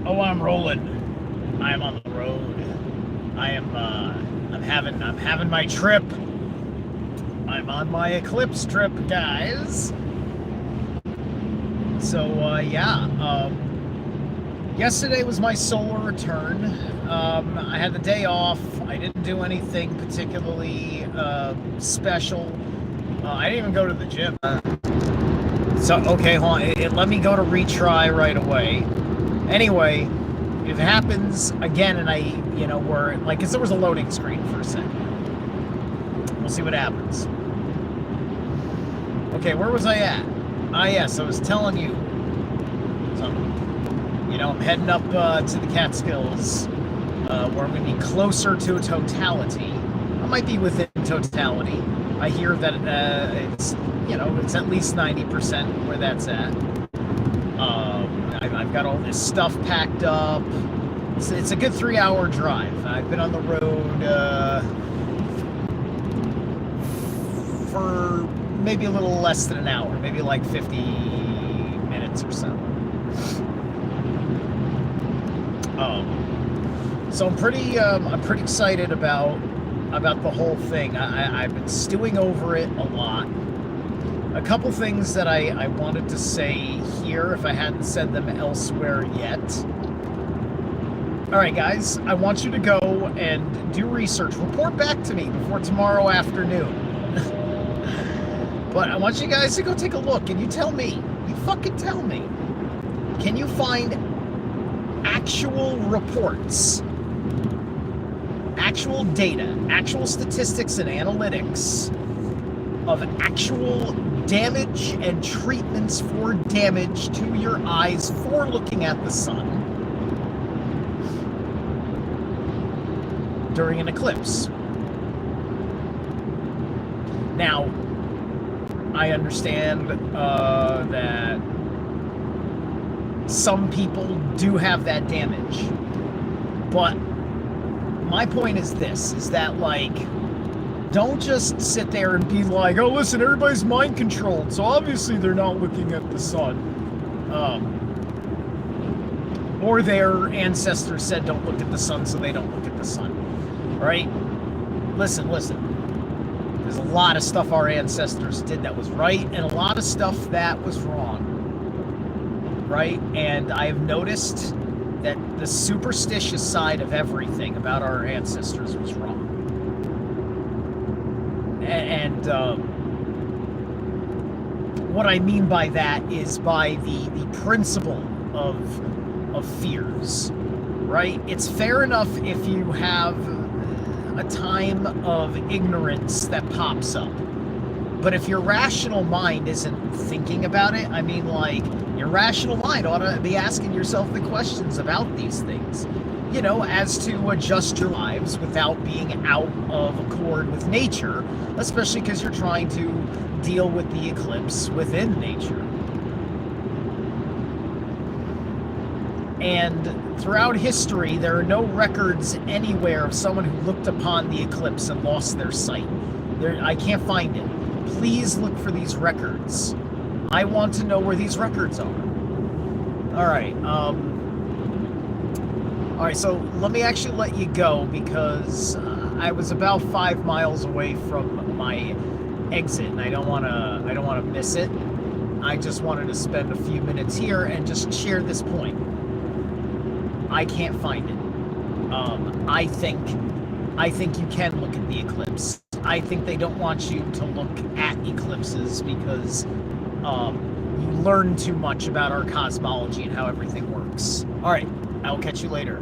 Oh, I'm rolling. I'm on the road. I'm having my trip. I'm on my Eclipse trip, guys. So, yesterday was my solar return. I had the day off. I didn't do anything particularly special. I didn't even go to the gym. Okay, hold on. It let me go to retry right away. Anyway, if it happens again and we're like, because there was a loading screen for a second. We'll see what happens. Okay, where was I at? Yes, I was telling you. So, I'm heading up to the Catskills, where I'm going to be closer to totality. I might be within totality. I hear that it's at least 90% where that's at. I've got all this stuff packed up. It's a good 3-hour drive. I've been on the road for maybe a little less than an hour, maybe like 50 minutes or so. So I'm pretty excited about the whole thing. I've been stewing over it a lot. A couple things that I wanted to say here if I hadn't said them elsewhere yet. All right, guys, I want you to go and do research. Report back to me before tomorrow afternoon. But I want you guys to go take a look and you tell me. You fucking tell me. Can you find actual reports, actual data, actual statistics and analytics of actual damage and treatments for damage to your eyes for looking at the sun during an eclipse? Now, I understand that some people do have that damage, but my point is this, is that, like, don't just sit there and be like, oh, listen, everybody's mind controlled, so obviously they're not looking at the sun. Or their ancestors said don't look at the sun, so they don't look at the sun. Right? Listen. There's a lot of stuff our ancestors did that was right, and a lot of stuff that was wrong. Right? And I have noticed that the superstitious side of everything about our ancestors was wrong. And what I mean by that is by the principle of fears, right? It's fair enough if you have a time of ignorance that pops up. But if your rational mind isn't thinking about it, I mean, like, your rational mind ought to be asking yourself the questions about these things, as to adjust your lives without being out of accord with nature, especially because you're trying to deal with the eclipse within nature. And throughout history, there are no records anywhere of someone who looked upon the eclipse and lost their sight. I can't find it. Please look for these records. I want to know where these records are. All right, so let me actually let you go because I was about 5 miles away from my exit, and I don't want to miss it. I just wanted to spend a few minutes here and just share this point. I can't find it. I think you can look at the eclipse. I think they don't want you to look at eclipses because you learn too much about our cosmology and how everything works. All right, I'll catch you later.